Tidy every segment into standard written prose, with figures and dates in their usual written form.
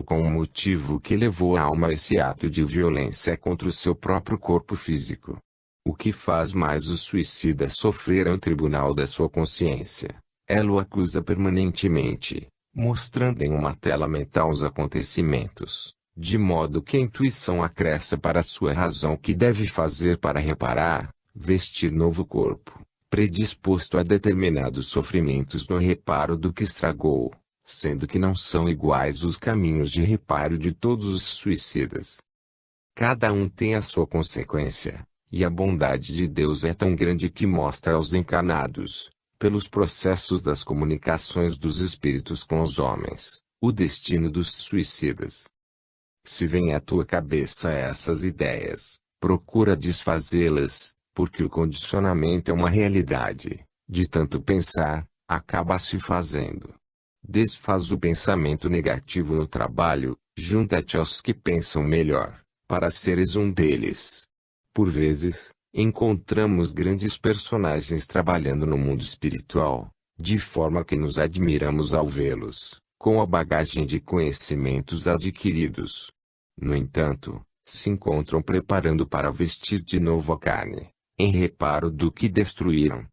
com o motivo que levou a alma a esse ato de violência contra o seu próprio corpo físico. O que faz mais o suicida sofrer é o tribunal da sua consciência. Ela o acusa permanentemente, mostrando em uma tela mental os acontecimentos, de modo que a intuição acresce para a sua razão o que deve fazer para reparar, vestir novo corpo, predisposto a determinados sofrimentos no reparo do que estragou, sendo que não são iguais os caminhos de reparo de todos os suicidas. Cada um tem a sua consequência, e a bondade de Deus é tão grande que mostra aos encarnados, pelos processos das comunicações dos espíritos com os homens, o destino dos suicidas. Se vem à tua cabeça essas ideias, procura desfazê-las, porque o condicionamento é uma realidade, de tanto pensar, acaba se fazendo. Desfaz o pensamento negativo no trabalho, junta-te aos que pensam melhor, para seres um deles. Por vezes, encontramos grandes personagens trabalhando no mundo espiritual, de forma que nos admiramos ao vê-los, com a bagagem de conhecimentos adquiridos. No entanto, se encontram preparando para vestir de novo a carne, em reparo do que destruíram.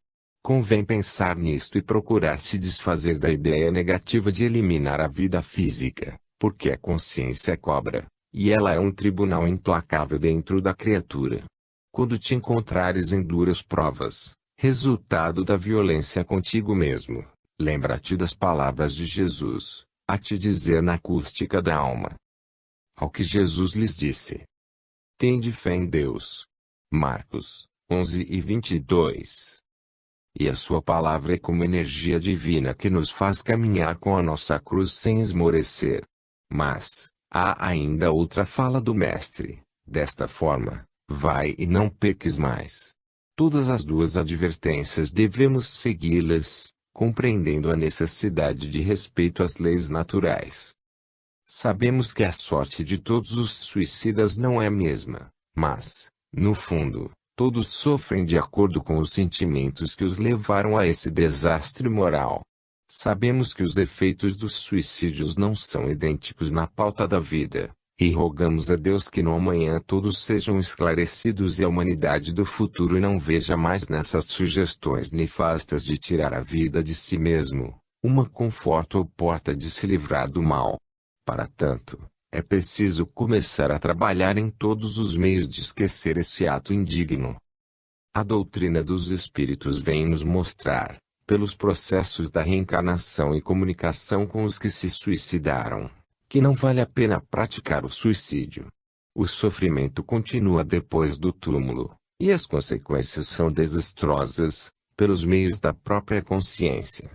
Convém pensar nisto e procurar se desfazer da ideia negativa de eliminar a vida física, porque a consciência cobra, e ela é um tribunal implacável dentro da criatura. Quando te encontrares em duras provas, resultado da violência contigo mesmo, lembra-te das palavras de Jesus, a te dizer na acústica da alma. Ao que Jesus lhes disse: tende fé em Deus. Marcos 11:22. E a sua palavra é como energia divina que nos faz caminhar com a nossa cruz sem esmorecer. Mas, há ainda outra fala do Mestre, desta forma: vai e não peques mais. Todas as duas advertências devemos segui-las, compreendendo a necessidade de respeito às leis naturais. Sabemos que a sorte de todos os suicidas não é a mesma, mas, no fundo, todos sofrem de acordo com os sentimentos que os levaram a esse desastre moral. Sabemos que os efeitos dos suicídios não são idênticos na pauta da vida, e rogamos a Deus que no amanhã todos sejam esclarecidos e a humanidade do futuro não veja mais nessas sugestões nefastas de tirar a vida de si mesmo, uma conforto ou porta de se livrar do mal. Para tanto, é preciso começar a trabalhar em todos os meios de esquecer esse ato indigno. A doutrina dos espíritos vem nos mostrar, pelos processos da reencarnação e comunicação com os que se suicidaram, que não vale a pena praticar o suicídio. O sofrimento continua depois do túmulo, e as consequências são desastrosas, pelos meios da própria consciência.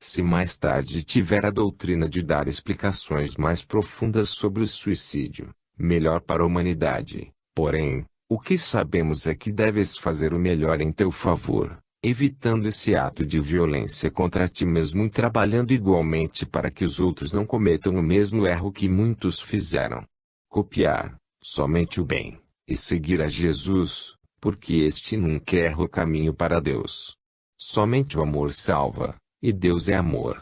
Se mais tarde tiver a doutrina de dar explicações mais profundas sobre o suicídio, melhor para a humanidade. Porém, o que sabemos é que deves fazer o melhor em teu favor, evitando esse ato de violência contra ti mesmo e trabalhando igualmente para que os outros não cometam o mesmo erro que muitos fizeram. Copiar somente o bem, e seguir a Jesus, porque este nunca erra o caminho para Deus. Somente o amor salva. E Deus é amor.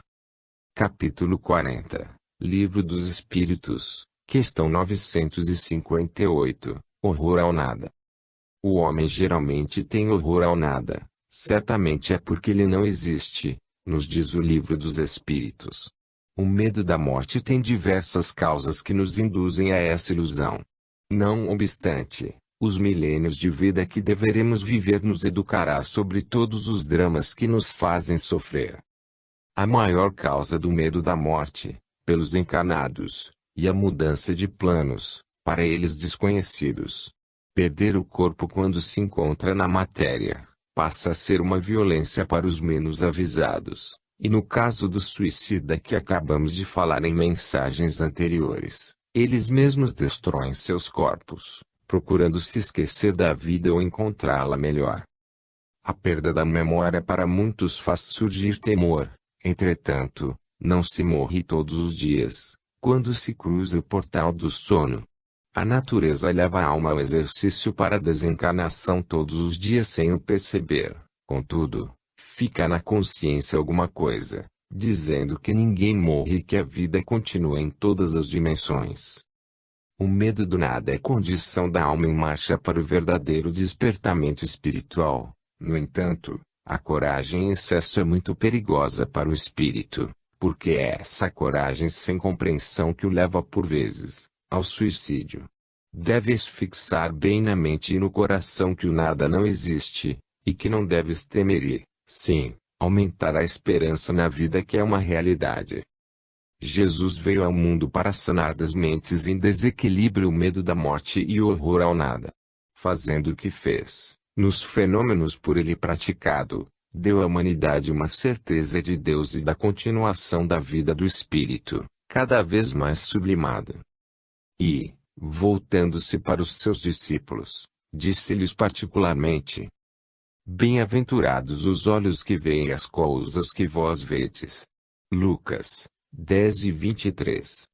Capítulo 40. Livro dos Espíritos, questão 958, horror ao nada. O homem geralmente tem horror ao nada, certamente é porque ele não existe, nos diz o Livro dos Espíritos. O medo da morte tem diversas causas que nos induzem a essa ilusão. Não obstante, os milênios de vida que deveremos viver nos educará sobre todos os dramas que nos fazem sofrer. A maior causa do medo da morte, pelos encarnados, e a mudança de planos, para eles desconhecidos. Perder o corpo quando se encontra na matéria, passa a ser uma violência para os menos avisados, e no caso do suicida que acabamos de falar em mensagens anteriores, eles mesmos destroem seus corpos, procurando se esquecer da vida ou encontrá-la melhor. A perda da memória para muitos faz surgir temor. Entretanto, não se morre todos os dias, quando se cruza o portal do sono. A natureza leva a alma ao exercício para a desencarnação todos os dias sem o perceber. Contudo, fica na consciência alguma coisa, dizendo que ninguém morre e que a vida continua em todas as dimensões. O medo do nada é condição da alma em marcha para o verdadeiro despertamento espiritual. No entanto, a coragem em excesso é muito perigosa para o espírito, porque é essa coragem sem compreensão que o leva por vezes ao suicídio. Deves fixar bem na mente e no coração que o nada não existe, e que não deves temer e, sim, aumentar a esperança na vida que é uma realidade. Jesus veio ao mundo para sanar das mentes em desequilíbrio o medo da morte e o horror ao nada. Fazendo o que fez, nos fenômenos por ele praticado, deu à humanidade uma certeza de Deus e da continuação da vida do Espírito, cada vez mais sublimado. E, voltando-se para os seus discípulos, disse-lhes particularmente: Bem-aventurados os olhos que veem as coisas que vós vedes. Lucas 10:23.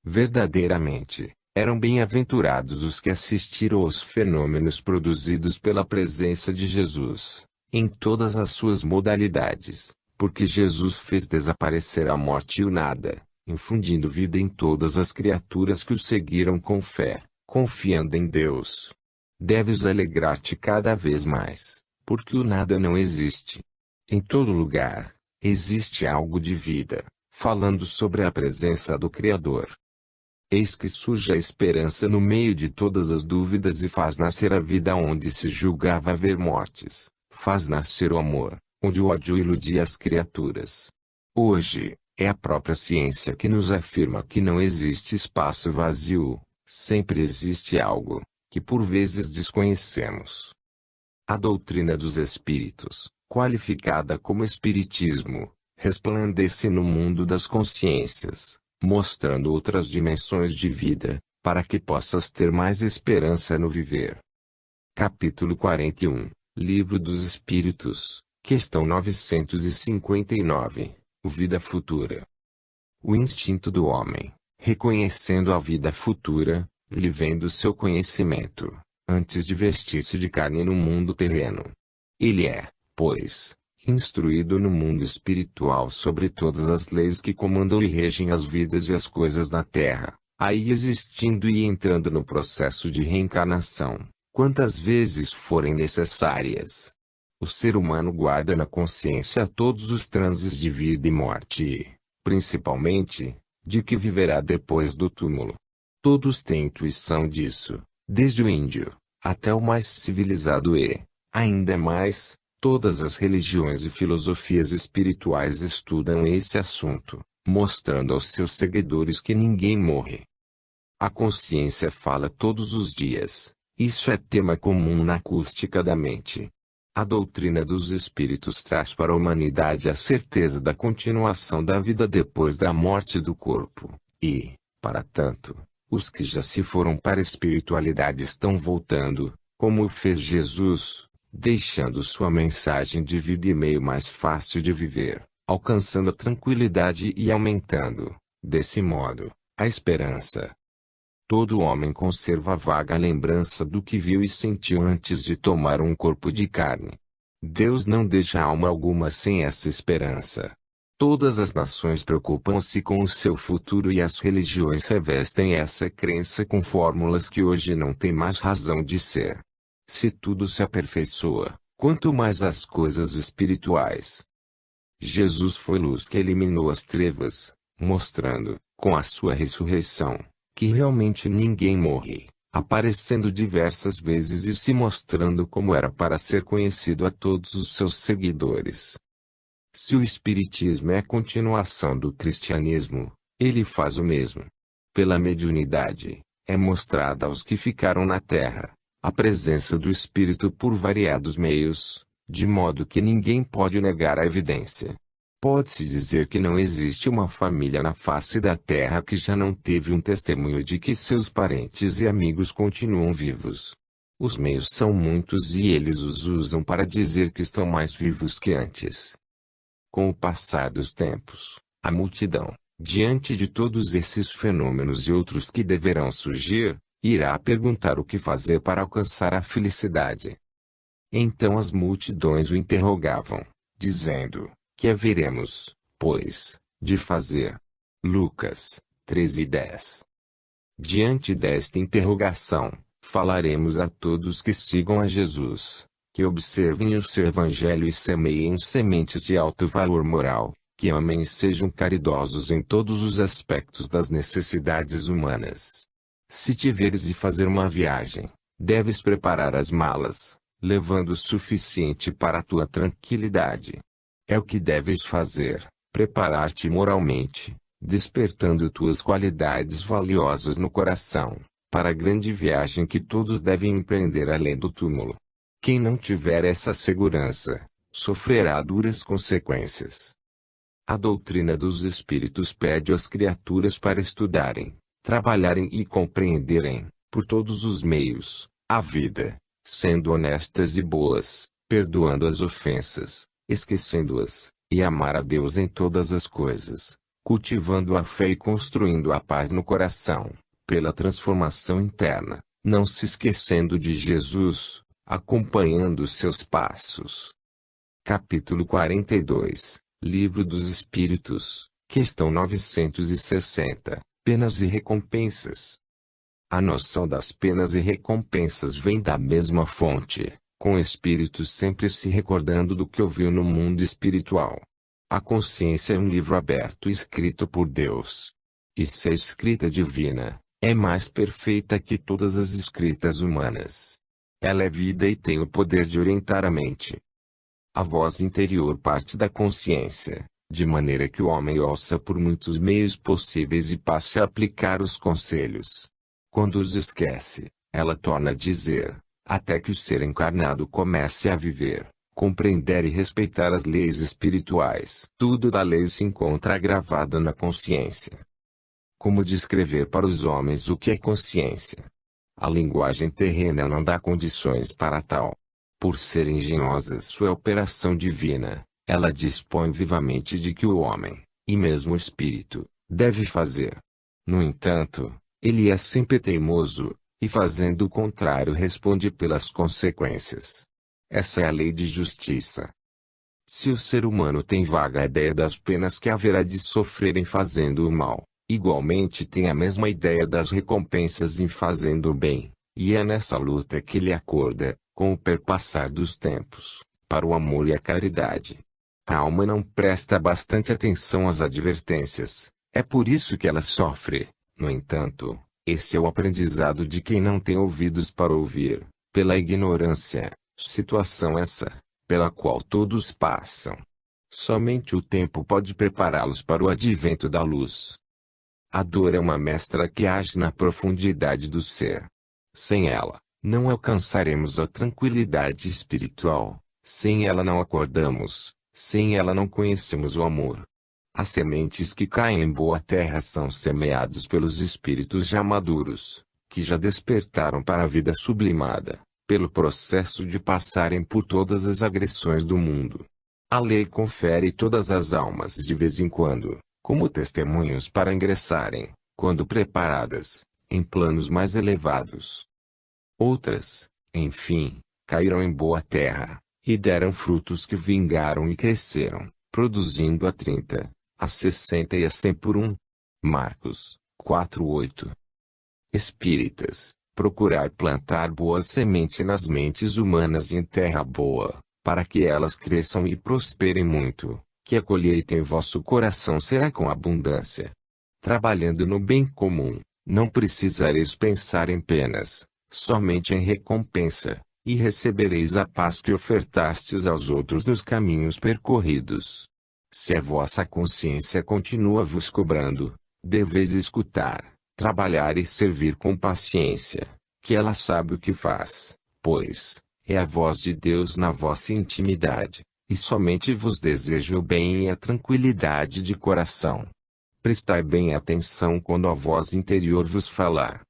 Verdadeiramente, eram bem-aventurados os que assistiram aos fenômenos produzidos pela presença de Jesus, em todas as suas modalidades, porque Jesus fez desaparecer a morte e o nada, infundindo vida em todas as criaturas que o seguiram com fé, confiando em Deus. Deves alegrar-te cada vez mais, porque o nada não existe. Em todo lugar, existe algo de vida, falando sobre a presença do Criador. Eis que surge a esperança no meio de todas as dúvidas e faz nascer a vida onde se julgava haver mortes, faz nascer o amor, onde o ódio iludia as criaturas. Hoje, é a própria ciência que nos afirma que não existe espaço vazio, sempre existe algo, que por vezes desconhecemos. A doutrina dos espíritos, qualificada como espiritismo, resplandece no mundo das consciências, mostrando outras dimensões de vida, para que possas ter mais esperança no viver. Capítulo 41, Livro dos Espíritos, questão 959, Vida Futura. O instinto do homem, reconhecendo a vida futura, lhe vem do seu conhecimento, antes de vestir-se de carne no mundo terreno. Ele é, pois, instruído no mundo espiritual sobre todas as leis que comandam e regem as vidas e as coisas na terra, aí existindo e entrando no processo de reencarnação, quantas vezes forem necessárias. O ser humano guarda na consciência todos os transes de vida e morte e, principalmente, de que viverá depois do túmulo. Todos têm intuição disso, desde o índio, até o mais civilizado e, ainda mais, todas as religiões e filosofias espirituais estudam esse assunto, mostrando aos seus seguidores que ninguém morre. A consciência fala todos os dias, isso é tema comum na acústica da mente. A doutrina dos espíritos traz para a humanidade a certeza da continuação da vida depois da morte do corpo, e, para tanto, os que já se foram para a espiritualidade estão voltando, como fez Jesus, deixando sua mensagem de vida e meio mais fácil de viver, alcançando a tranquilidade e aumentando, desse modo, a esperança. Todo homem conserva vaga lembrança do que viu e sentiu antes de tomar um corpo de carne. Deus não deixa alma alguma sem essa esperança. Todas as nações preocupam-se com o seu futuro e as religiões revestem essa crença com fórmulas que hoje não têm mais razão de ser. Se tudo se aperfeiçoa, quanto mais as coisas espirituais. Jesus foi luz que eliminou as trevas, mostrando, com a sua ressurreição, que realmente ninguém morre, aparecendo diversas vezes e se mostrando como era para ser conhecido a todos os seus seguidores. Se o Espiritismo é a continuação do cristianismo, ele faz o mesmo. Pela mediunidade, é mostrada aos que ficaram na Terra a presença do Espírito por variados meios, de modo que ninguém pode negar a evidência. Pode-se dizer que não existe uma família na face da Terra que já não teve um testemunho de que seus parentes e amigos continuam vivos. Os meios são muitos e eles os usam para dizer que estão mais vivos que antes. Com o passar dos tempos, a multidão, diante de todos esses fenômenos e outros que deverão surgir, irá perguntar o que fazer para alcançar a felicidade. Então as multidões o interrogavam, dizendo: que haveremos, pois, de fazer. Lucas 13:10. Diante desta interrogação, falaremos a todos que sigam a Jesus, que observem o seu evangelho e semeiem sementes de alto valor moral, que amem e sejam caridosos em todos os aspectos das necessidades humanas. Se tiveres de fazer uma viagem, deves preparar as malas, levando o suficiente para a tua tranquilidade. É o que deves fazer, preparar-te moralmente, despertando tuas qualidades valiosas no coração, para a grande viagem que todos devem empreender além do túmulo. Quem não tiver essa segurança, sofrerá duras consequências. A doutrina dos Espíritos pede às criaturas para estudarem, trabalharem e compreenderem, por todos os meios, a vida, sendo honestas e boas, perdoando as ofensas, esquecendo-as, e amar a Deus em todas as coisas, cultivando a fé e construindo a paz no coração, pela transformação interna, não se esquecendo de Jesus, acompanhando seus passos. Capítulo 42, Livro dos Espíritos, questão 960, Penas e Recompensas. A noção das penas e recompensas vem da mesma fonte, com o espírito sempre se recordando do que ouviu no mundo espiritual. A consciência é um livro aberto escrito por Deus. E se a escrita divina é mais perfeita que todas as escritas humanas. Ela é vida e tem o poder de orientar a mente. A voz interior parte da consciência, de maneira que o homem ouça por muitos meios possíveis e passe a aplicar os conselhos. Quando os esquece, ela torna a dizer, até que o ser encarnado comece a viver, compreender e respeitar as leis espirituais. Tudo da lei se encontra gravado na consciência. Como descrever para os homens o que é consciência? A linguagem terrena não dá condições para tal. Por ser engenhosa sua operação divina, ela dispõe vivamente de que o homem, e mesmo o espírito, deve fazer. No entanto, ele é sempre teimoso, e fazendo o contrário responde pelas consequências. Essa é a lei de justiça. Se o ser humano tem vaga ideia das penas que haverá de sofrer em fazendo o mal, igualmente tem a mesma ideia das recompensas em fazendo o bem, e é nessa luta que ele acorda, com o perpassar dos tempos, para o amor e a caridade. A alma não presta bastante atenção às advertências, é por isso que ela sofre. No entanto, esse é o aprendizado de quem não tem ouvidos para ouvir, pela ignorância, situação essa, pela qual todos passam. Somente o tempo pode prepará-los para o advento da luz. A dor é uma mestra que age na profundidade do ser. Sem ela, não alcançaremos a tranquilidade espiritual, sem ela não acordamos, sem ela não conhecemos o amor. As sementes que caem em boa terra são semeados pelos espíritos já maduros, que já despertaram para a vida sublimada, pelo processo de passarem por todas as agressões do mundo. A lei confere todas as almas de vez em quando, como testemunhos para ingressarem, quando preparadas, em planos mais elevados. Outras, enfim, caíram em boa terra, e deram frutos que vingaram e cresceram, produzindo a 30, a 60 e a 100 por um. Marcos 4:8. Espíritas, procurai plantar boa semente nas mentes humanas e em terra boa, para que elas cresçam e prosperem muito, que a colheita em vosso coração será com abundância. Trabalhando no bem comum, não precisareis pensar em penas, somente em recompensa, e recebereis a paz que ofertastes aos outros nos caminhos percorridos. Se a vossa consciência continua vos cobrando, deveis escutar, trabalhar e servir com paciência, que ela sabe o que faz, pois, é a voz de Deus na vossa intimidade, e somente vos deseja o bem e a tranquilidade de coração. Prestai bem atenção quando a voz interior vos falar.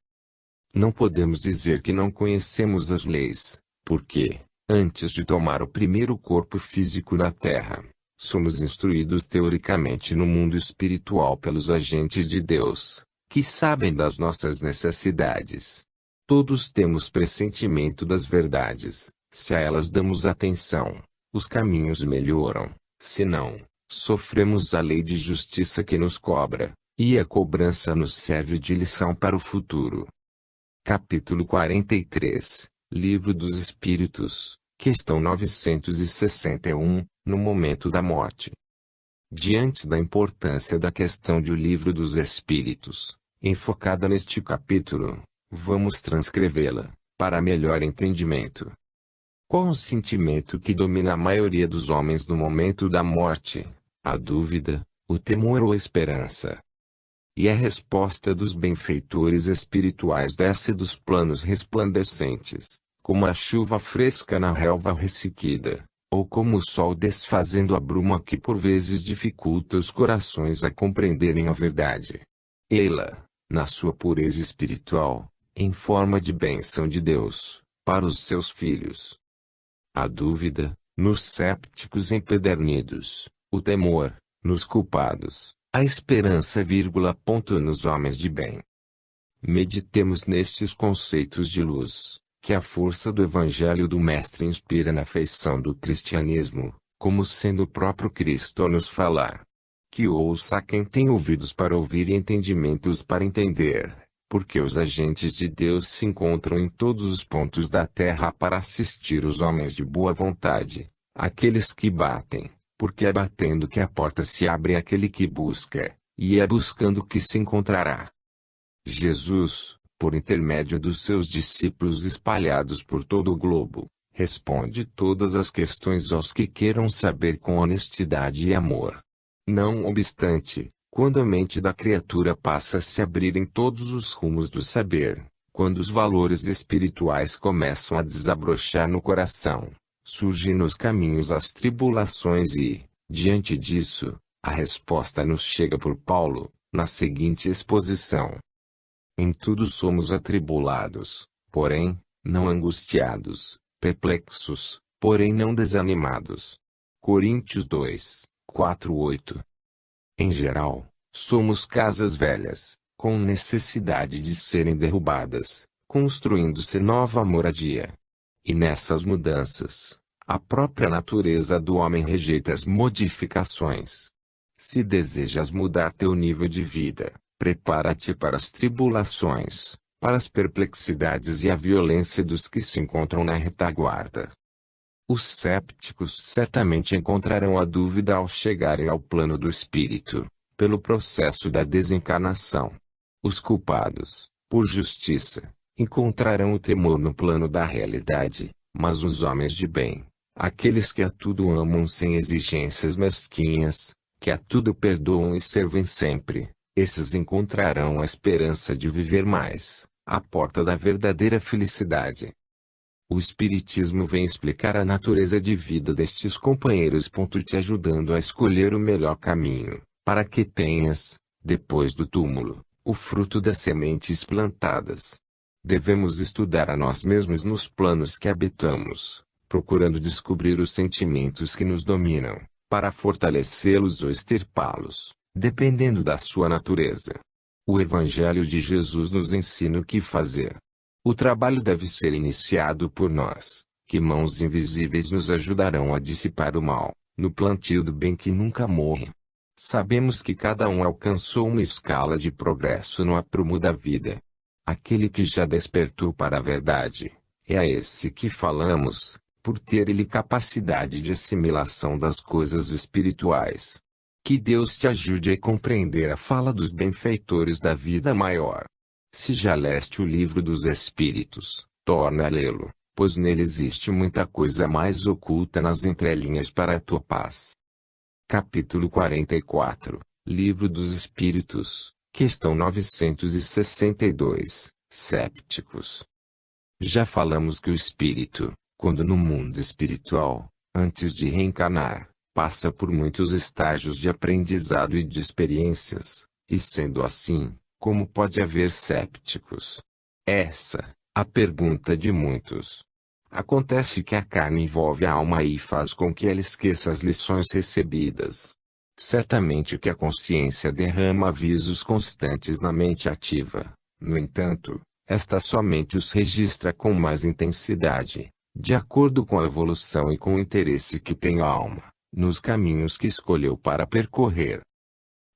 Não podemos dizer que não conhecemos as leis, porque, antes de tomar o primeiro corpo físico na Terra, somos instruídos teoricamente no mundo espiritual pelos agentes de Deus, que sabem das nossas necessidades. Todos temos pressentimento das verdades, se a elas damos atenção, os caminhos melhoram, se não, Sofremos a lei de justiça que nos cobra, e a cobrança nos serve de lição para o futuro. Capítulo 43, Livro dos Espíritos, questão 961, no momento da morte. Diante da importância da questão do Livro dos Espíritos, enfocada neste capítulo, vamos transcrevê-la, para melhor entendimento. Qual o sentimento que domina a maioria dos homens no momento da morte? A dúvida, o temor ou a esperança? E a resposta dos benfeitores espirituais desce dos planos resplandecentes, como a chuva fresca na relva ressequida, ou como o sol desfazendo a bruma que por vezes dificulta os corações a compreenderem a verdade. Ela, na sua pureza espiritual, em forma de bênção de Deus, para os seus filhos. A dúvida, nos sépticos empedernidos, o temor, nos culpados, a esperança, nos homens de bem. Meditemos nestes conceitos de luz, que a força do Evangelho do Mestre inspira na feição do cristianismo, como sendo o próprio Cristo a nos falar. Que ouça quem tem ouvidos para ouvir e entendimentos para entender, porque os agentes de Deus se encontram em todos os pontos da terra para assistir os homens de boa vontade, aqueles que batem, porque é batendo que a porta se abre àquele que busca, e é buscando que se encontrará. Jesus, por intermédio dos seus discípulos espalhados por todo o globo, responde todas as questões aos que queiram saber com honestidade e amor. Não obstante, quando a mente da criatura passa a se abrir em todos os rumos do saber, quando os valores espirituais começam a desabrochar no coração, surgem nos caminhos as tribulações e, diante disso, a resposta nos chega por Paulo, na seguinte exposição. Em tudo somos atribulados, porém, não angustiados, perplexos, porém não desanimados. Coríntios 2, 4, 8. Em geral, somos casas velhas, com necessidade de serem derrubadas, construindo-se nova moradia. E nessas mudanças, a própria natureza do homem rejeita as modificações. Se desejas mudar teu nível de vida, prepara-te para as tribulações, para as perplexidades e a violência dos que se encontram na retaguarda. Os sépticos certamente encontrarão a dúvida ao chegarem ao plano do espírito, pelo processo da desencarnação. Os culpados, por justiça, encontrarão o temor no plano da realidade, mas os homens de bem, aqueles que a tudo amam sem exigências mesquinhas, que a tudo perdoam e servem sempre, esses encontrarão a esperança de viver mais, à porta da verdadeira felicidade. O Espiritismo vem explicar a natureza de vida destes companheiros, te ajudando a escolher o melhor caminho, para que tenhas, depois do túmulo, o fruto das sementes plantadas. Devemos estudar a nós mesmos nos planos que habitamos, procurando descobrir os sentimentos que nos dominam, para fortalecê-los ou extirpá-los, dependendo da sua natureza. O Evangelho de Jesus nos ensina o que fazer. O trabalho deve ser iniciado por nós, que mãos invisíveis nos ajudarão a dissipar o mal, no plantio do bem que nunca morre. Sabemos que cada um alcançou uma escala de progresso no aprumo da vida. Aquele que já despertou para a verdade, é a esse que falamos, por ter ele capacidade de assimilação das coisas espirituais. Que Deus te ajude a compreender a fala dos benfeitores da vida maior. Se já leste o Livro dos Espíritos, torna a lê-lo, pois nele existe muita coisa mais oculta nas entrelinhas para a tua paz. Capítulo 44, Livro dos Espíritos, questão 962, Sépticos. Já falamos que o espírito, quando no mundo espiritual, antes de reencarnar, passa por muitos estágios de aprendizado e de experiências, e sendo assim, como pode haver sépticos? Essa, a pergunta de muitos. Acontece que a carne envolve a alma e faz com que ela esqueça as lições recebidas. Certamente que a consciência derrama avisos constantes na mente ativa. No entanto, esta somente os registra com mais intensidade, de acordo com a evolução e com o interesse que tem a alma, nos caminhos que escolheu para percorrer.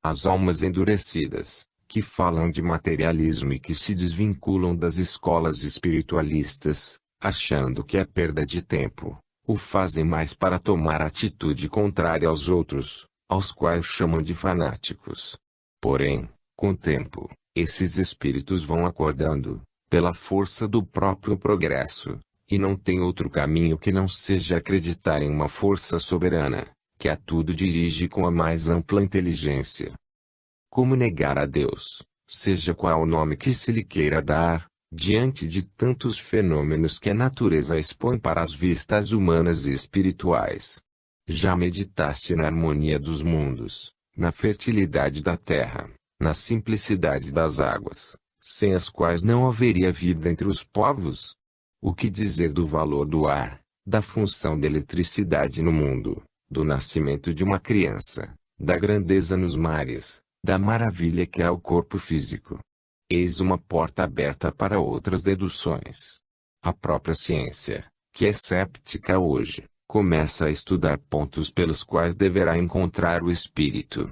As almas endurecidas, que falam de materialismo e que se desvinculam das escolas espiritualistas, achando que é perda de tempo, o fazem mais para tomar atitude contrária aos outros, aos quais chamam de fanáticos. Porém, com o tempo, esses espíritos vão acordando, pela força do próprio progresso, e não tem outro caminho que não seja acreditar em uma força soberana, que a tudo dirige com a mais ampla inteligência. Como negar a Deus, seja qual o nome que se lhe queira dar, diante de tantos fenômenos que a natureza expõe para as vistas humanas e espirituais? Já meditaste na harmonia dos mundos, na fertilidade da terra, na simplicidade das águas, sem as quais não haveria vida entre os povos? O que dizer do valor do ar, da função da eletricidade no mundo, do nascimento de uma criança, da grandeza nos mares, da maravilha que é o corpo físico? Eis uma porta aberta para outras deduções. A própria ciência, que é céptica hoje, começa a estudar pontos pelos quais deverá encontrar o espírito.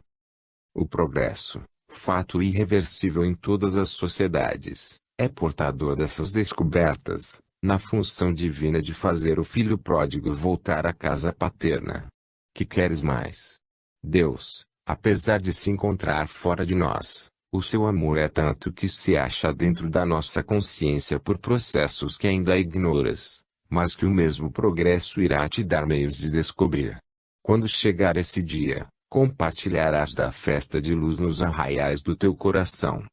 O progresso, fato irreversível em todas as sociedades, é portador dessas descobertas, na função divina de fazer o filho pródigo voltar à casa paterna. Que queres mais? Deus, apesar de se encontrar fora de nós, o seu amor é tanto que se acha dentro da nossa consciência por processos que ainda ignoras, mas que o mesmo progresso irá te dar meios de descobrir. Quando chegar esse dia, compartilharás da festa de luz nos arraiais do teu coração.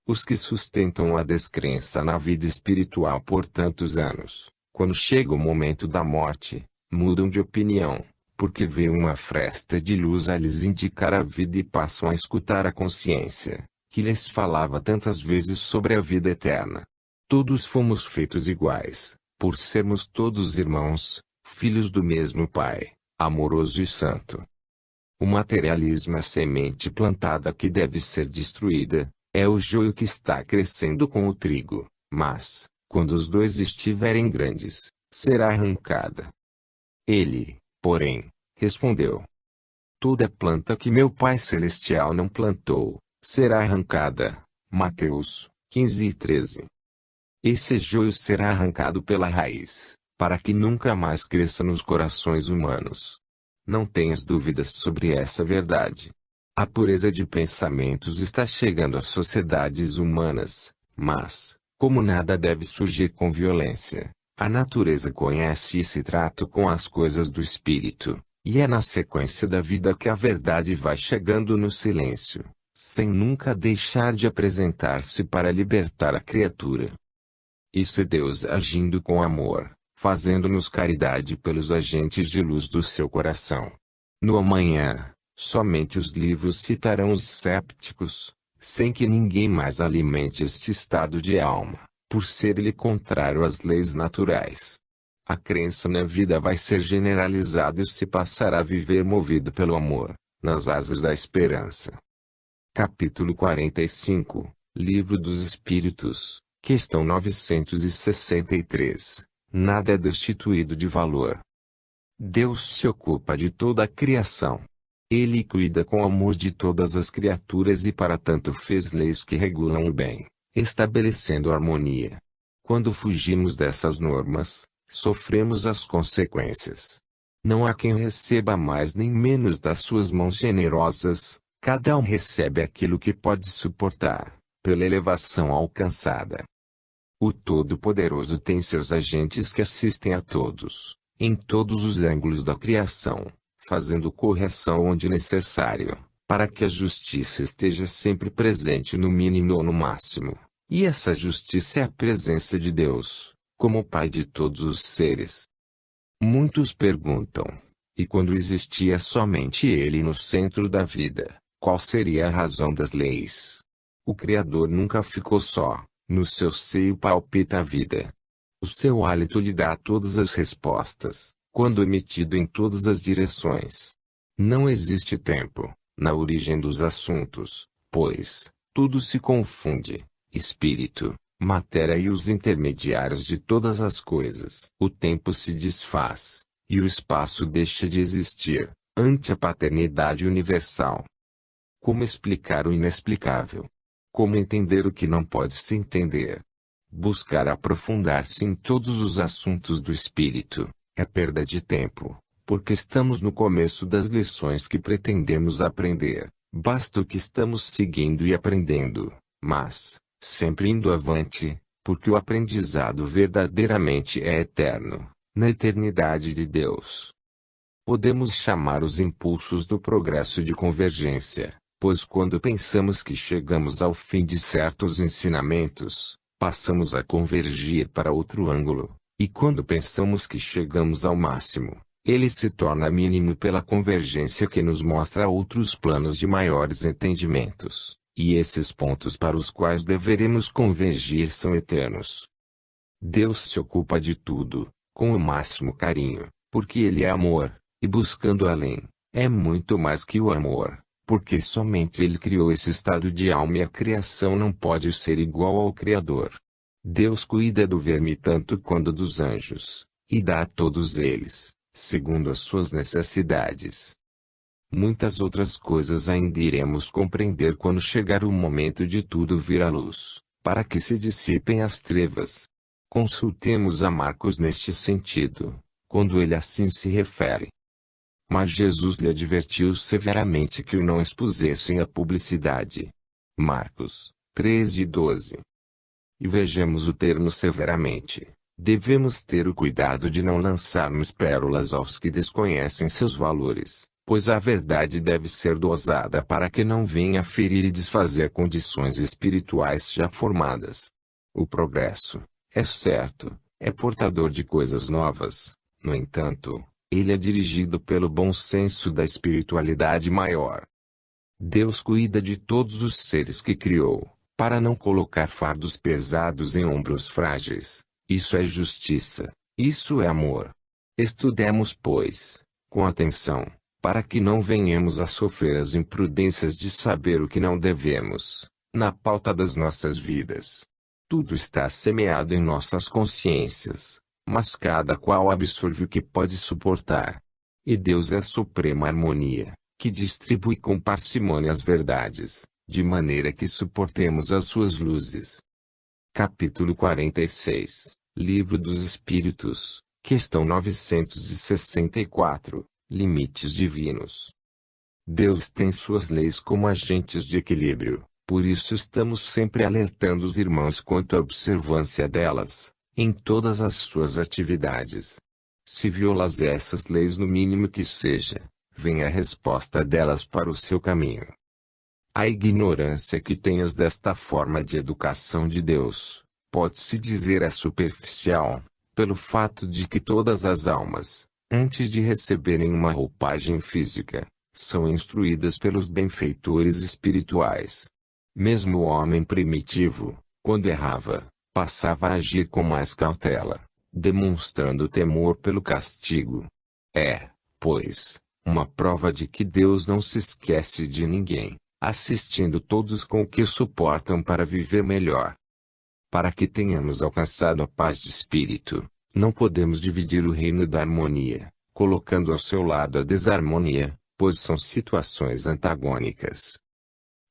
Os que sustentam a descrença na vida espiritual por tantos anos, quando chega o momento da morte, mudam de opinião, porque vê uma fresta de luz a lhes indicar a vida e passam a escutar a consciência, que lhes falava tantas vezes sobre a vida eterna. Todos fomos feitos iguais, por sermos todos irmãos, filhos do mesmo Pai, amoroso e santo. O materialismo é a semente plantada que deve ser destruída, é o joio que está crescendo com o trigo, mas, quando os dois estiverem grandes, será arrancada. Ele, porém, respondeu: toda planta que meu Pai Celestial não plantou, será arrancada. Mateus 15:13. Esse joio será arrancado pela raiz, para que nunca mais cresça nos corações humanos. Não tenhas dúvidas sobre essa verdade. A pureza de pensamentos está chegando às sociedades humanas, mas, como nada deve surgir com violência, a natureza conhece e se trata com as coisas do espírito, e é na sequência da vida que a verdade vai chegando no silêncio, sem nunca deixar de apresentar-se para libertar a criatura. Isso é Deus agindo com amor, fazendo-nos caridade pelos agentes de luz do seu coração. No amanhã, somente os livros citarão os sépticos, sem que ninguém mais alimente este estado de alma, por ser ele contrário às leis naturais. A crença na vida vai ser generalizada e se passará a viver movido pelo amor, nas asas da esperança. Capítulo 45, Livro dos Espíritos, questão 963. Nada é destituído de valor. Deus se ocupa de toda a criação. Ele cuida com amor de todas as criaturas e para tanto fez leis que regulam o bem, estabelecendo harmonia. Quando fugimos dessas normas, sofremos as consequências. Não há quem receba mais nem menos das suas mãos generosas, cada um recebe aquilo que pode suportar, pela elevação alcançada. O Todo-Poderoso tem seus agentes que assistem a todos, em todos os ângulos da criação, fazendo correção onde necessário, para que a justiça esteja sempre presente no mínimo ou no máximo. E essa justiça é a presença de Deus, como Pai de todos os seres. Muitos perguntam: e quando existia somente Ele no centro da vida, qual seria a razão das leis? O Criador nunca ficou só, no seu seio palpita a vida. O seu hálito lhe dá todas as respostas, quando emitido em todas as direções. Não existe tempo, na origem dos assuntos, pois, tudo se confunde, espírito, matéria e os intermediários de todas as coisas. O tempo se desfaz, e o espaço deixa de existir, ante a paternidade universal. Como explicar o inexplicável? Como entender o que não pode se entender? Buscar aprofundar-se em todos os assuntos do espírito é perda de tempo, porque estamos no começo das lições que pretendemos aprender. Basta o que estamos seguindo e aprendendo, mas, sempre indo avante, porque o aprendizado verdadeiramente é eterno, na eternidade de Deus. Podemos chamar os impulsos do progresso de convergência, pois quando pensamos que chegamos ao fim de certos ensinamentos, passamos a convergir para outro ângulo, e quando pensamos que chegamos ao máximo, ele se torna mínimo pela convergência que nos mostra outros planos de maiores entendimentos, e esses pontos para os quais deveremos convergir são eternos. Deus se ocupa de tudo, com o máximo carinho, porque Ele é amor, e buscando além, é muito mais que o amor, porque somente Ele criou esse estado de alma e a criação não pode ser igual ao Criador. Deus cuida do verme tanto quanto dos anjos, e dá a todos eles, segundo as suas necessidades. Muitas outras coisas ainda iremos compreender quando chegar o momento de tudo vir à luz, para que se dissipem as trevas. Consultemos a Marcos neste sentido, quando ele assim se refere. Mas Jesus lhe advertiu severamente que o não expusessem à publicidade. Marcos 13:12. E vejamos o termo severamente. Devemos ter o cuidado de não lançarmos pérolas aos que desconhecem seus valores, pois a verdade deve ser dosada para que não venha ferir e desfazer condições espirituais já formadas. O progresso, é certo, é portador de coisas novas, no entanto, ele é dirigido pelo bom senso da espiritualidade maior. Deus cuida de todos os seres que criou, para não colocar fardos pesados em ombros frágeis. Isso é justiça, isso é amor. Estudemos, pois, com atenção, para que não venhamos a sofrer as imprudências de saber o que não devemos, na pauta das nossas vidas. Tudo está semeado em nossas consciências, mas cada qual absorve o que pode suportar. E Deus é a suprema harmonia, que distribui com parcimônia as verdades, de maneira que suportemos as suas luzes. Capítulo 46, Livro dos Espíritos, questão 964, Limites Divinos. Deus tem suas leis como agentes de equilíbrio, por isso estamos sempre alertando os irmãos quanto à observância delas, em todas as suas atividades. Se violas essas leis no mínimo que seja, vem a resposta delas para o seu caminho. A ignorância que tenhas desta forma de educação de Deus, pode-se dizer é superficial, pelo fato de que todas as almas, antes de receberem uma roupagem física, são instruídas pelos benfeitores espirituais. Mesmo o homem primitivo, quando errava, passava a agir com mais cautela, demonstrando temor pelo castigo. É, pois, uma prova de que Deus não se esquece de ninguém, assistindo todos com o que suportam para viver melhor. Para que tenhamos alcançado a paz de espírito, não podemos dividir o reino da harmonia, colocando ao seu lado a desarmonia, pois são situações antagônicas.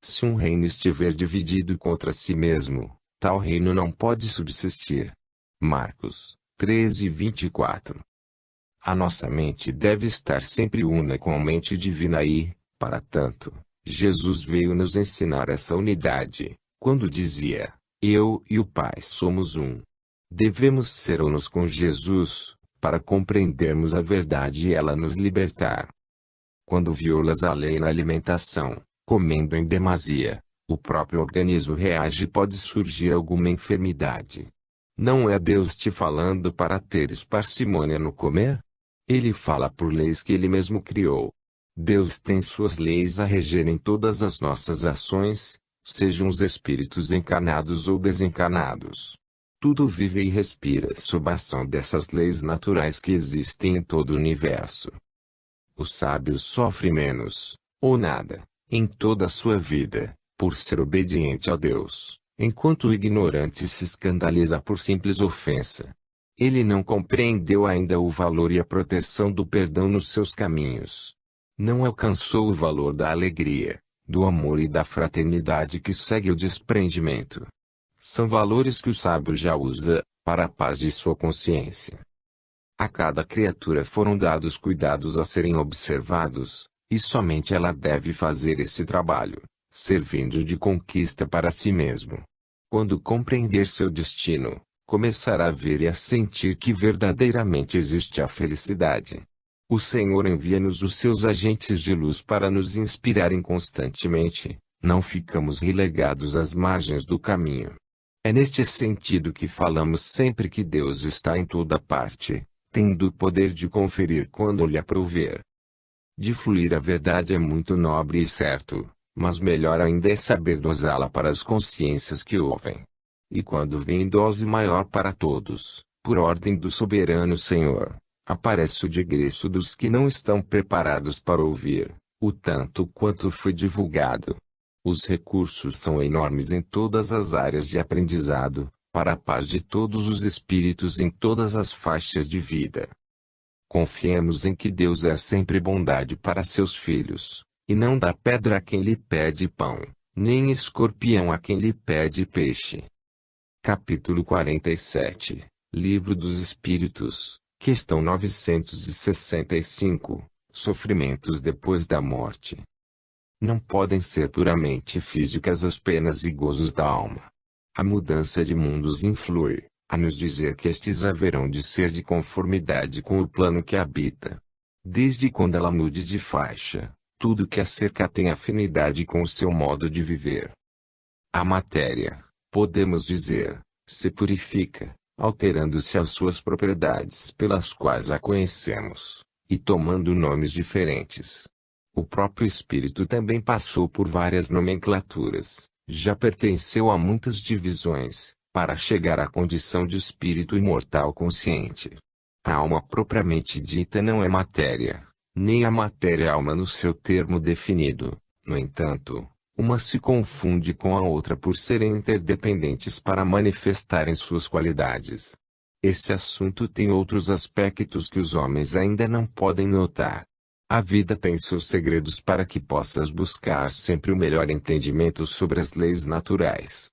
Se um reino estiver dividido contra si mesmo, tal reino não pode subsistir. Marcos 13:24. A nossa mente deve estar sempre una com a mente divina e, para tanto, Jesus veio nos ensinar essa unidade, quando dizia: Eu e o Pai somos um. Devemos ser unos com Jesus, para compreendermos a verdade e ela nos libertar. Quando violas a lei na alimentação, comendo em demasia, o próprio organismo reage e pode surgir alguma enfermidade. Não é Deus te falando para teres parcimônia no comer? Ele fala por leis que Ele mesmo criou. Deus tem suas leis a regerem todas as nossas ações, sejam os espíritos encarnados ou desencarnados. Tudo vive e respira sob a ação dessas leis naturais que existem em todo o universo. O sábio sofre menos, ou nada, em toda a sua vida, por ser obediente a Deus, enquanto o ignorante se escandaliza por simples ofensa. Ele não compreendeu ainda o valor e a proteção do perdão nos seus caminhos. Não alcançou o valor da alegria, do amor e da fraternidade que segue o desprendimento. São valores que o sábio já usa, para a paz de sua consciência. A cada criatura foram dados cuidados a serem observados, e somente ela deve fazer esse trabalho, servindo de conquista para si mesmo. Quando compreender seu destino, começará a ver e a sentir que verdadeiramente existe a felicidade. O Senhor envia-nos os seus agentes de luz para nos inspirarem constantemente, não ficamos relegados às margens do caminho. É neste sentido que falamos sempre que Deus está em toda parte, tendo o poder de conferir quando lhe aprouver. De fluir a verdade é muito nobre e certo, mas melhor ainda é saber dosá-la para as consciências que ouvem. E quando vem dose maior para todos, por ordem do soberano Senhor, aparece o digresso dos que não estão preparados para ouvir, o tanto quanto foi divulgado. Os recursos são enormes em todas as áreas de aprendizado, para a paz de todos os espíritos em todas as faixas de vida. Confiemos em que Deus é sempre bondade para seus filhos, e não dá pedra a quem lhe pede pão, nem escorpião a quem lhe pede peixe. Capítulo 47, Livro dos Espíritos, questão 965, Sofrimentos depois da morte. Não podem ser puramente físicas as penas e gozos da alma. A mudança de mundos influi, a nos dizer que estes haverão de ser de conformidade com o plano que habita. Desde quando ela mude de faixa, tudo que a cerca tem afinidade com o seu modo de viver. A matéria, podemos dizer, se purifica, alterando-se as suas propriedades pelas quais a conhecemos, e tomando nomes diferentes. O próprio espírito também passou por várias nomenclaturas, já pertenceu a muitas divisões, para chegar à condição de espírito imortal consciente. A alma propriamente dita não é matéria, nem a matéria é alma no seu termo definido. No entanto, uma se confunde com a outra por serem interdependentes para manifestarem suas qualidades. Esse assunto tem outros aspectos que os homens ainda não podem notar. A vida tem seus segredos para que possas buscar sempre o melhor entendimento sobre as leis naturais.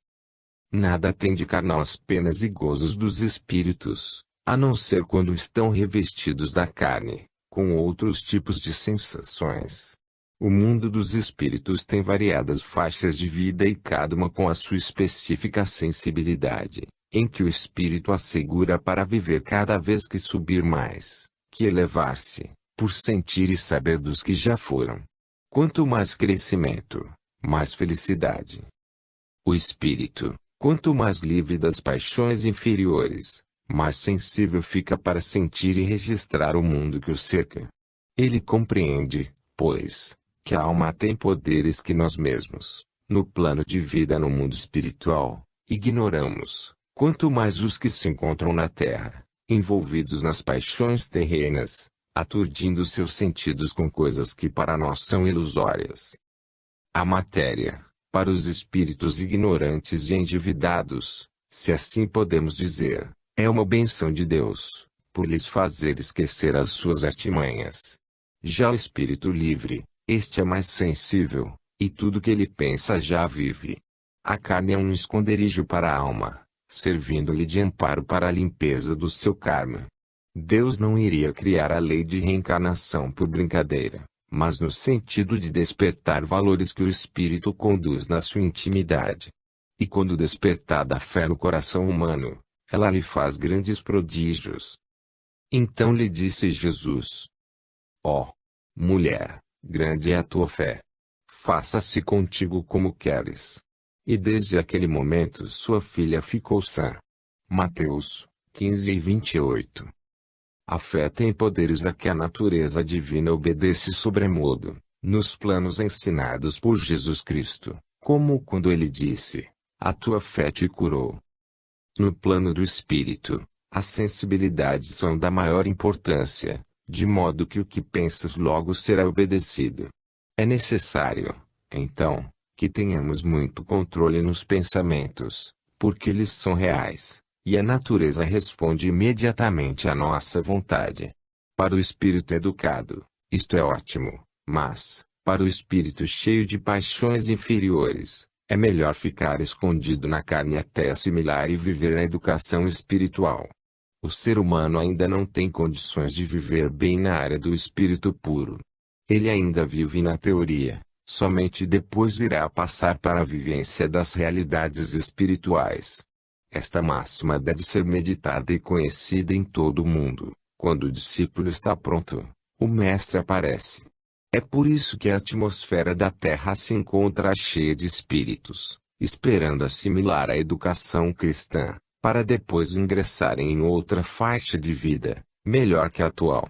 Nada tem de carnal as penas e gozos dos espíritos, a não ser quando estão revestidos da carne, com outros tipos de sensações. O mundo dos espíritos tem variadas faixas de vida e cada uma com a sua específica sensibilidade, em que o espírito assegura para viver cada vez que subir mais, que elevar-se, por sentir e saber dos que já foram. Quanto mais crescimento, mais felicidade. O espírito, quanto mais livre das paixões inferiores, mais sensível fica para sentir e registrar o mundo que o cerca. Ele compreende, pois, que a alma tem poderes que nós mesmos, no plano de vida no mundo espiritual, ignoramos, quanto mais os que se encontram na terra, envolvidos nas paixões terrenas, aturdindo seus sentidos com coisas que para nós são ilusórias. A matéria, para os espíritos ignorantes e endividados, se assim podemos dizer, é uma benção de Deus, por lhes fazer esquecer as suas artimanhas. Já o espírito livre, este é mais sensível, e tudo que ele pensa já vive. A carne é um esconderijo para a alma, servindo-lhe de amparo para a limpeza do seu karma. Deus não iria criar a lei de reencarnação por brincadeira, mas no sentido de despertar valores que o espírito conduz na sua intimidade. E quando despertada a fé no coração humano, ela lhe faz grandes prodígios. Então lhe disse Jesus: ó mulher, grande é a tua fé. Faça-se contigo como queres. E desde aquele momento sua filha ficou sã. Mateus 15:28. A fé tem poderes a que a natureza divina obedece sobremodo, nos planos ensinados por Jesus Cristo, como quando ele disse: a tua fé te curou. No plano do espírito, as sensibilidades são da maior importância, de modo que o que pensas logo será obedecido. É necessário, então, que tenhamos muito controle nos pensamentos, porque eles são reais, e a natureza responde imediatamente à nossa vontade. Para o espírito educado, isto é ótimo, Mas, para o espírito cheio de paixões inferiores, é melhor ficar escondido na carne até assimilar e viver a educação espiritual. O ser humano ainda não tem condições de viver bem na área do espírito puro. Ele ainda vive na teoria, somente depois irá passar para a vivência das realidades espirituais. Esta máxima deve ser meditada e conhecida em todo o mundo. Quando o discípulo está pronto, o mestre aparece. É por isso que a atmosfera da Terra se encontra cheia de espíritos, esperando assimilar a educação cristã, para depois ingressarem em outra faixa de vida, melhor que a atual.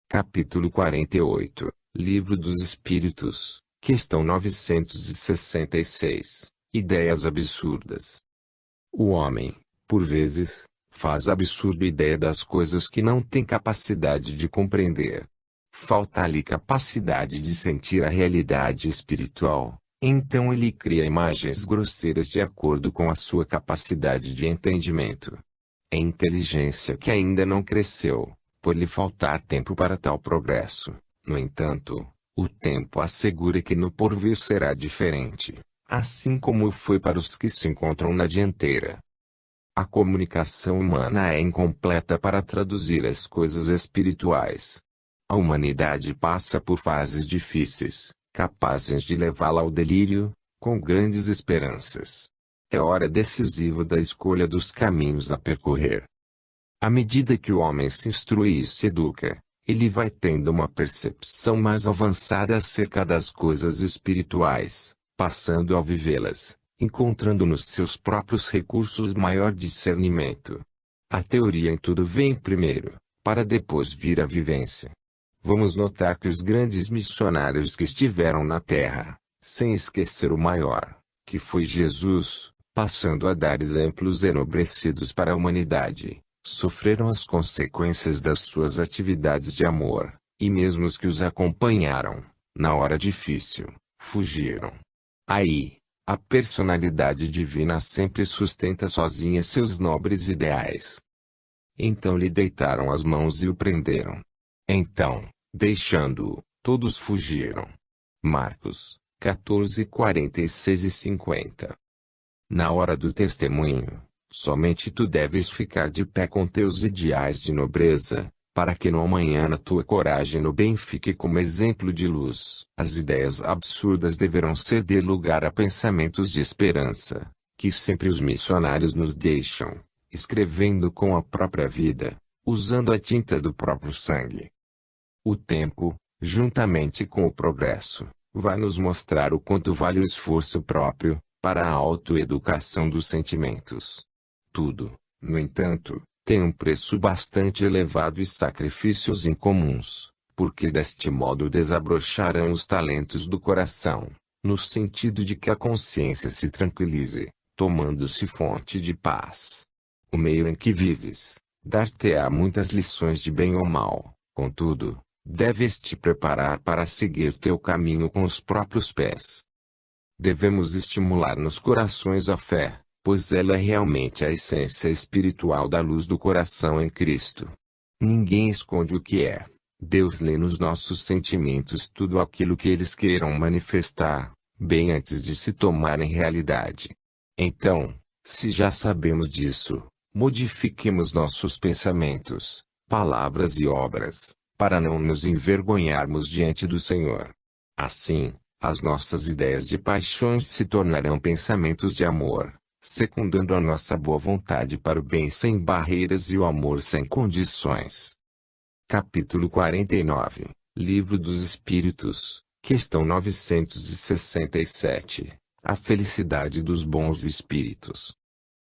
Capítulo 48, Livro dos Espíritos, questão 966, Ideias absurdas. O homem, por vezes, faz absurda ideia das coisas que não tem capacidade de compreender. Falta-lhe capacidade de sentir a realidade espiritual, então ele cria imagens grosseiras de acordo com a sua capacidade de entendimento. É inteligência que ainda não cresceu, por lhe faltar tempo para tal progresso. No entanto, o tempo assegura que no porvir será diferente, assim como foi para os que se encontram na dianteira. A comunicação humana é incompleta para traduzir as coisas espirituais. A humanidade passa por fases difíceis, capazes de levá-la ao delírio, com grandes esperanças. É hora decisiva da escolha dos caminhos a percorrer. À medida que o homem se instrui e se educa, ele vai tendo uma percepção mais avançada acerca das coisas espirituais, passando a vivê-las, encontrando nos seus próprios recursos maior discernimento. A teoria em tudo vem primeiro, para depois vir a vivência. Vamos notar que os grandes missionários que estiveram na Terra, sem esquecer o maior, que foi Jesus, passando a dar exemplos enobrecidos para a humanidade, sofreram as consequências das suas atividades de amor, e mesmo os que os acompanharam, na hora difícil, fugiram. Aí, a personalidade divina sempre sustenta sozinha seus nobres ideais. Então lhe deitaram as mãos e o prenderam. Então, deixando-o, todos fugiram. Marcos 14, 46 e 50. Na hora do testemunho, somente tu deves ficar de pé com teus ideais de nobreza, para que no amanhã a tua coragem no bem fique como exemplo de luz. As ideias absurdas deverão ceder lugar a pensamentos de esperança, que sempre os missionários nos deixam, escrevendo com a própria vida, usando a tinta do próprio sangue. O tempo, juntamente com o progresso, vai nos mostrar o quanto vale o esforço próprio, para a autoeducação dos sentimentos. Tudo, no entanto, tem um preço bastante elevado e sacrifícios incomuns, porque deste modo desabrocharão os talentos do coração, no sentido de que a consciência se tranquilize, tomando-se fonte de paz. O meio em que vives, dar-te-á muitas lições de bem ou mal, contudo, deves te preparar para seguir teu caminho com os próprios pés. Devemos estimular nos corações a fé, pois ela é realmente a essência espiritual da luz do coração em Cristo. Ninguém esconde o que é. Deus lê nos nossos sentimentos tudo aquilo que eles queiram manifestar, bem antes de se tornarem realidade. Então, se já sabemos disso, modifiquemos nossos pensamentos, palavras e obras, para não nos envergonharmos diante do Senhor. Assim, as nossas ideias de paixões se tornarão pensamentos de amor, secundando a nossa boa vontade para o bem sem barreiras e o amor sem condições. Capítulo 49, Livro dos Espíritos, questão 967, A felicidade dos bons espíritos.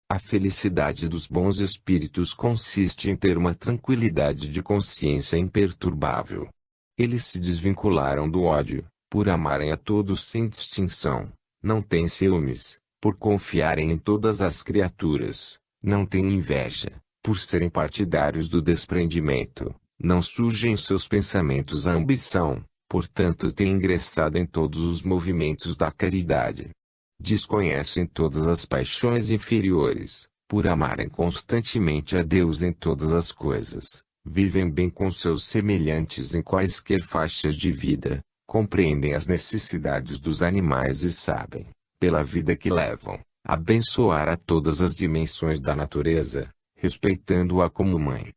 A felicidade dos bons espíritos consiste em ter uma tranquilidade de consciência imperturbável. Eles se desvincularam do ódio, por amarem a todos sem distinção, não têm ciúmes, por confiarem em todas as criaturas, não têm inveja, por serem partidários do desprendimento, não surge em seus pensamentos a ambição, portanto têm ingressado em todos os movimentos da caridade. Desconhecem todas as paixões inferiores, por amarem constantemente a Deus em todas as coisas, vivem bem com seus semelhantes em quaisquer faixas de vida, compreendem as necessidades dos animais e sabem, pela vida que levam, abençoar a todas as dimensões da natureza, respeitando-a como mãe.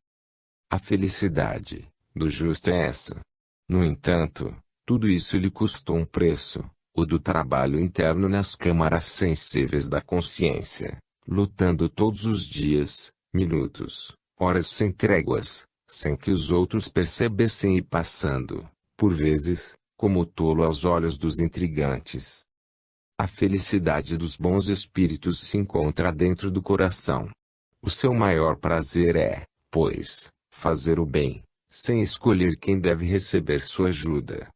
A felicidade do justo é essa. No entanto, tudo isso lhe custou um preço, o do trabalho interno nas câmaras sensíveis da consciência, lutando todos os dias, minutos, horas sem tréguas, sem que os outros percebessem e passando, por vezes, como tolo aos olhos dos intrigantes. A felicidade dos bons espíritos se encontra dentro do coração. O seu maior prazer é, pois, fazer o bem, sem escolher quem deve receber sua ajuda.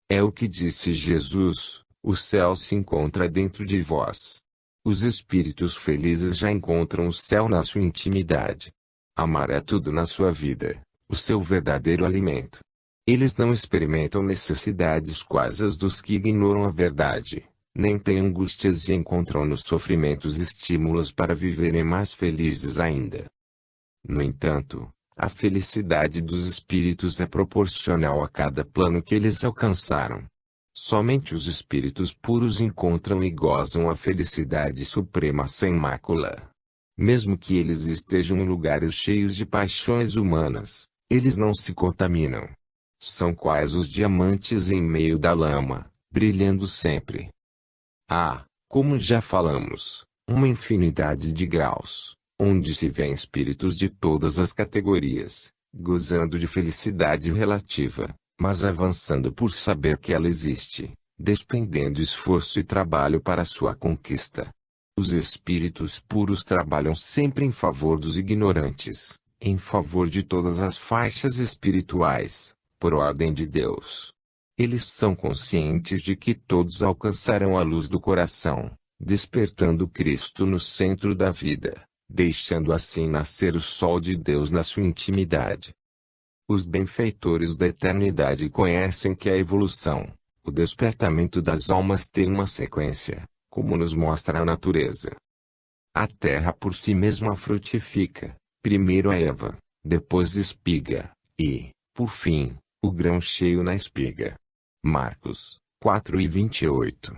É o que disse Jesus: o céu se encontra dentro de vós. Os espíritos felizes já encontram o céu na sua intimidade. Amar é tudo na sua vida, o seu verdadeiro alimento. Eles não experimentam necessidades quais as dos que ignoram a verdade, nem têm angústias e encontram nos sofrimentos estímulos para viverem mais felizes ainda. No entanto, a felicidade dos espíritos é proporcional a cada plano que eles alcançaram. Somente os espíritos puros encontram e gozam a felicidade suprema sem mácula. Mesmo que eles estejam em lugares cheios de paixões humanas, eles não se contaminam. São quais os diamantes em meio da lama, brilhando sempre. Há, como já falamos, uma infinidade de graus, onde se vêem espíritos de todas as categorias, gozando de felicidade relativa, mas avançando por saber que ela existe, despendendo esforço e trabalho para sua conquista. Os espíritos puros trabalham sempre em favor dos ignorantes, em favor de todas as faixas espirituais, por ordem de Deus. Eles são conscientes de que todos alcançarão a luz do coração, despertando Cristo no centro da vida, deixando assim nascer o sol de Deus na sua intimidade. Os benfeitores da eternidade conhecem que a evolução, o despertamento das almas tem uma sequência, como nos mostra a natureza. A terra por si mesma frutifica, primeiro a erva, depois espiga, e, por fim, o grão cheio na espiga. Marcos 4:28.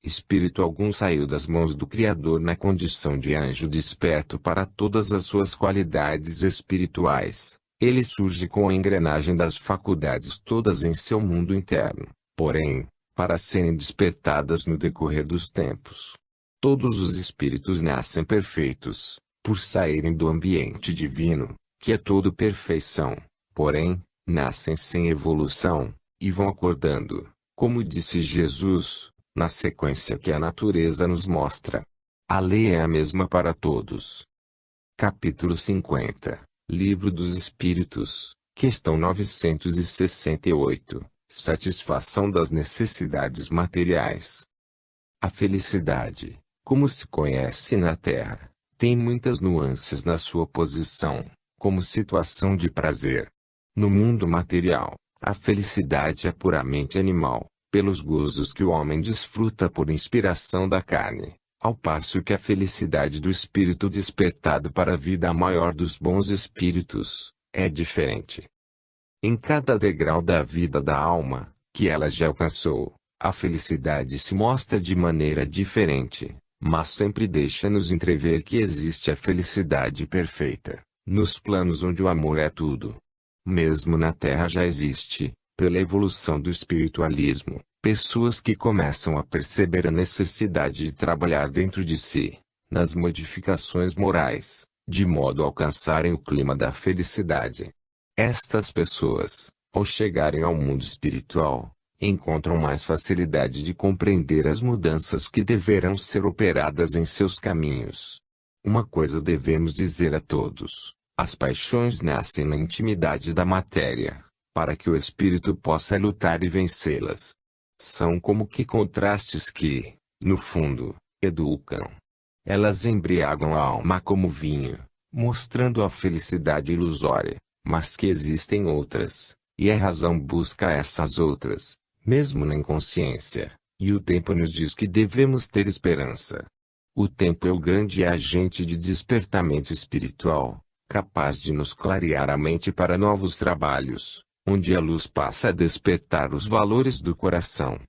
Espírito algum saiu das mãos do Criador na condição de anjo desperto para todas as suas qualidades espirituais. Ele surge com a engrenagem das faculdades todas em seu mundo interno, porém, para serem despertadas no decorrer dos tempos. Todos os espíritos nascem perfeitos, por saírem do ambiente divino, que é todo perfeição, porém, nascem sem evolução, e vão acordando, como disse Jesus, na sequência que a natureza nos mostra. A lei é a mesma para todos. Capítulo 50, Livro dos Espíritos, questão 968, Satisfação das necessidades materiais. A felicidade, como se conhece na Terra, tem muitas nuances na sua posição, como situação de prazer. No mundo material, a felicidade é puramente animal, pelos gozos que o homem desfruta por inspiração da carne, ao passo que a felicidade do espírito despertado para a vida maior dos bons espíritos, é diferente. Em cada degrau da vida da alma, que ela já alcançou, a felicidade se mostra de maneira diferente, mas sempre deixa-nos entrever que existe a felicidade perfeita, nos planos onde o amor é tudo. Mesmo na Terra já existe, pela evolução do espiritualismo, pessoas que começam a perceber a necessidade de trabalhar dentro de si, nas modificações morais, de modo a alcançarem o clima da felicidade. Estas pessoas, ao chegarem ao mundo espiritual, encontram mais facilidade de compreender as mudanças que deverão ser operadas em seus caminhos. Uma coisa devemos dizer a todos: as paixões nascem na intimidade da matéria, para que o espírito possa lutar e vencê-las. São como que contrastes que, no fundo, educam. Elas embriagam a alma como vinho, mostrando a felicidade ilusória, mas que existem outras, e a razão busca essas outras, mesmo na inconsciência, e o tempo nos diz que devemos ter esperança. O tempo é o grande agente de despertamento espiritual, capaz de nos clarear a mente para novos trabalhos, onde a luz passa a despertar os valores do coração.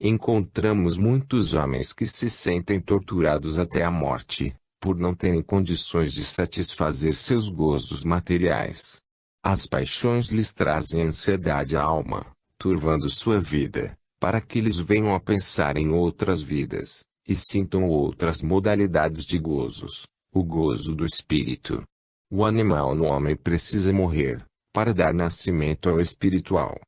Encontramos muitos homens que se sentem torturados até a morte, por não terem condições de satisfazer seus gozos materiais. As paixões lhes trazem ansiedade à alma, turvando sua vida, para que eles venham a pensar em outras vidas, e sintam outras modalidades de gozos, o gozo do espírito. O animal no homem precisa morrer, para dar nascimento ao espiritual.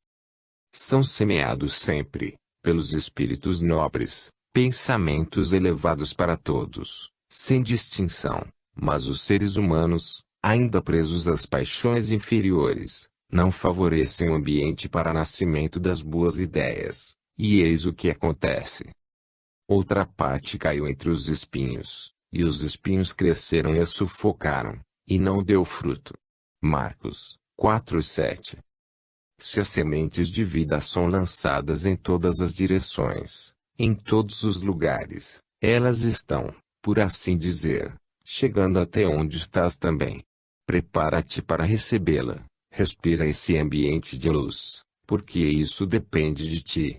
São semeados sempre, pelos espíritos nobres, pensamentos elevados para todos, sem distinção, mas os seres humanos, ainda presos às paixões inferiores, não favorecem o ambiente para nascimento das boas ideias, e eis o que acontece. Outra parte caiu entre os espinhos, e os espinhos cresceram e a sufocaram, e não deu fruto. Marcos 4:7. Se as sementes de vida são lançadas em todas as direções, em todos os lugares, elas estão, por assim dizer, chegando até onde estás também. Prepara-te para recebê-la, respira esse ambiente de luz, porque isso depende de ti.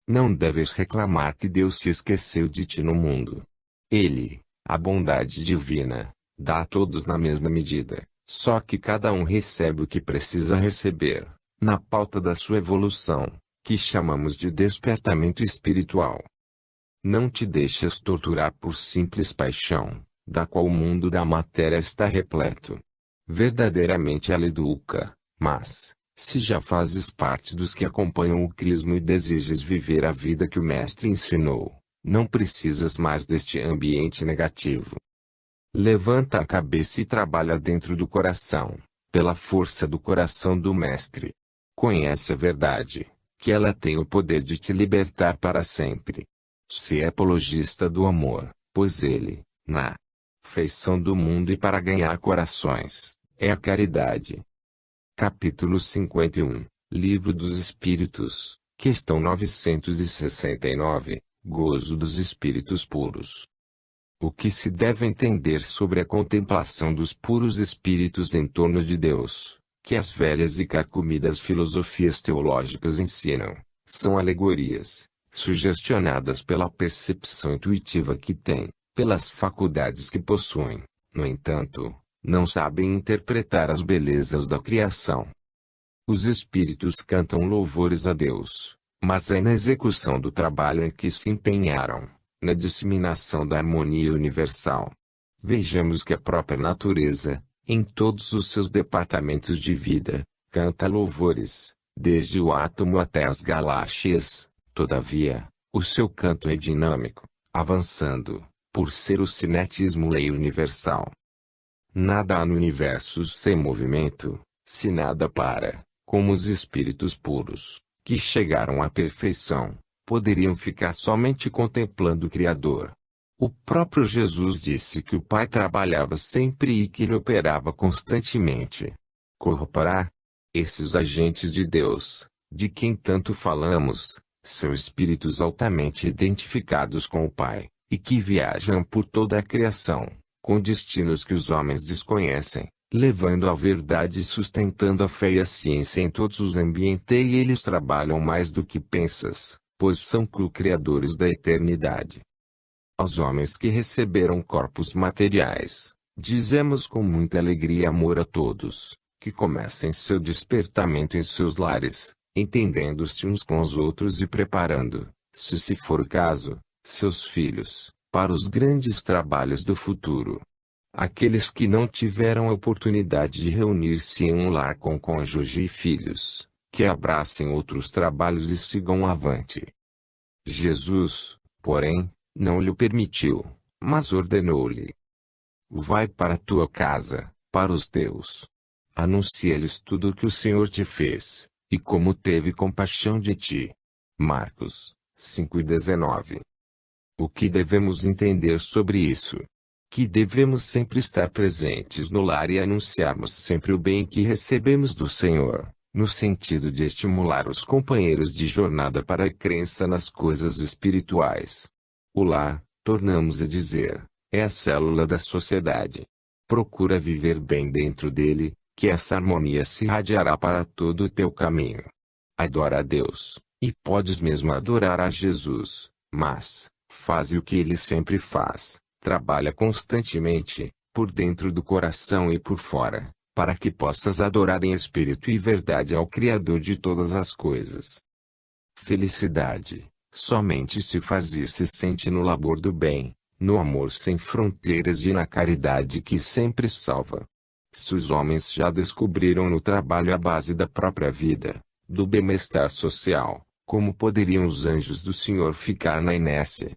Não deves reclamar que Deus se esqueceu de ti no mundo. Ele, a bondade divina, dá a todos na mesma medida, só que cada um recebe o que precisa receber, na pauta da sua evolução, que chamamos de despertamento espiritual. Não te deixes torturar por simples paixão, da qual o mundo da matéria está repleto. Verdadeiramente ela educa, mas, se já fazes parte dos que acompanham o Crisma e desejas viver a vida que o Mestre ensinou, não precisas mais deste ambiente negativo. Levanta a cabeça e trabalha dentro do coração, pela força do coração do Mestre. Conhece a verdade, que ela tem o poder de te libertar para sempre. Se é apologista do amor, pois ele, na feição do mundo e para ganhar corações, é a caridade. Capítulo 51, Livro dos Espíritos, questão 969, Gozo dos Espíritos Puros. O que se deve entender sobre a contemplação dos puros espíritos em torno de Deus, que as velhas e carcomidas filosofias teológicas ensinam, são alegorias, sugestionadas pela percepção intuitiva que têm, pelas faculdades que possuem. No entanto, não sabem interpretar as belezas da criação. Os espíritos cantam louvores a Deus, mas é na execução do trabalho em que se empenharam, na disseminação da harmonia universal. Vejamos que a própria natureza, em todos os seus departamentos de vida, canta louvores, desde o átomo até as galáxias. Todavia, o seu canto é dinâmico, avançando, por ser o cinetismo lei universal. Nada há no universo sem movimento, se nada para, como os espíritos puros, que chegaram à perfeição, poderiam ficar somente contemplando o Criador. O próprio Jesus disse que o Pai trabalhava sempre e que ele operava constantemente. Corroborar? Esses agentes de Deus, de quem tanto falamos, são espíritos altamente identificados com o Pai, e que viajam por toda a criação, com destinos que os homens desconhecem, levando a verdade e sustentando a fé e a ciência em todos os ambientes, e eles trabalham mais do que pensas, pois são co-criadores da eternidade. Aos homens que receberam corpos materiais, dizemos com muita alegria e amor a todos, que comecem seu despertamento em seus lares, entendendo-se uns com os outros e preparando, se for o caso, seus filhos, para os grandes trabalhos do futuro. Aqueles que não tiveram a oportunidade de reunir-se em um lar com cônjuge e filhos, que abracem outros trabalhos e sigam avante. Jesus, porém, não lhe permitiu, mas ordenou-lhe: vai para a tua casa, para os teus. Anuncia-lhes tudo o que o Senhor te fez, e como teve compaixão de ti. Marcos 5:19. O que devemos entender sobre isso? Que devemos sempre estar presentes no lar e anunciarmos sempre o bem que recebemos do Senhor, no sentido de estimular os companheiros de jornada para a crença nas coisas espirituais. O lar, tornamos a dizer, é a célula da sociedade. Procura viver bem dentro dele, que essa harmonia se irradiará para todo o teu caminho. Adora a Deus, e podes mesmo adorar a Jesus, mas, faze o que ele sempre faz, trabalha constantemente, por dentro do coração e por fora, para que possas adorar em espírito e verdade ao Criador de todas as coisas. Felicidade, somente se faz e se sente no labor do bem, no amor sem fronteiras e na caridade que sempre salva. Se os homens já descobriram no trabalho a base da própria vida, do bem-estar social, como poderiam os anjos do Senhor ficar na inércia?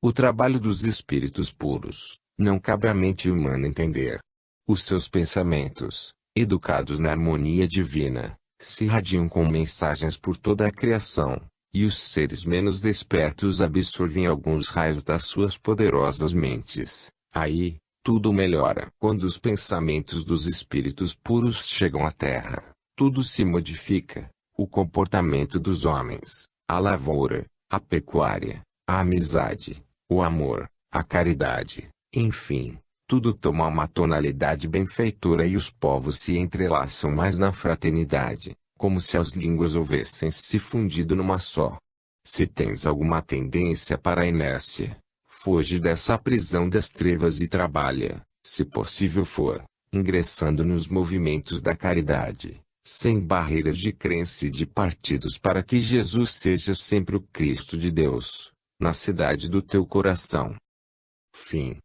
O trabalho dos espíritos puros, não cabe à mente humana entender. Os seus pensamentos, educados na harmonia divina, se irradiam com mensagens por toda a criação, e os seres menos despertos absorvem alguns raios das suas poderosas mentes. Aí, tudo melhora. Quando os pensamentos dos espíritos puros chegam à Terra, tudo se modifica. O comportamento dos homens, a lavoura, a pecuária, a amizade, o amor, a caridade, enfim, tudo toma uma tonalidade benfeitora e os povos se entrelaçam mais na fraternidade, como se as línguas houvessem se fundido numa só. Se tens alguma tendência para a inércia, foge dessa prisão das trevas e trabalha, se possível for, ingressando nos movimentos da caridade, sem barreiras de crença e de partidos, para que Jesus seja sempre o Cristo de Deus, na cidade do teu coração. Fim.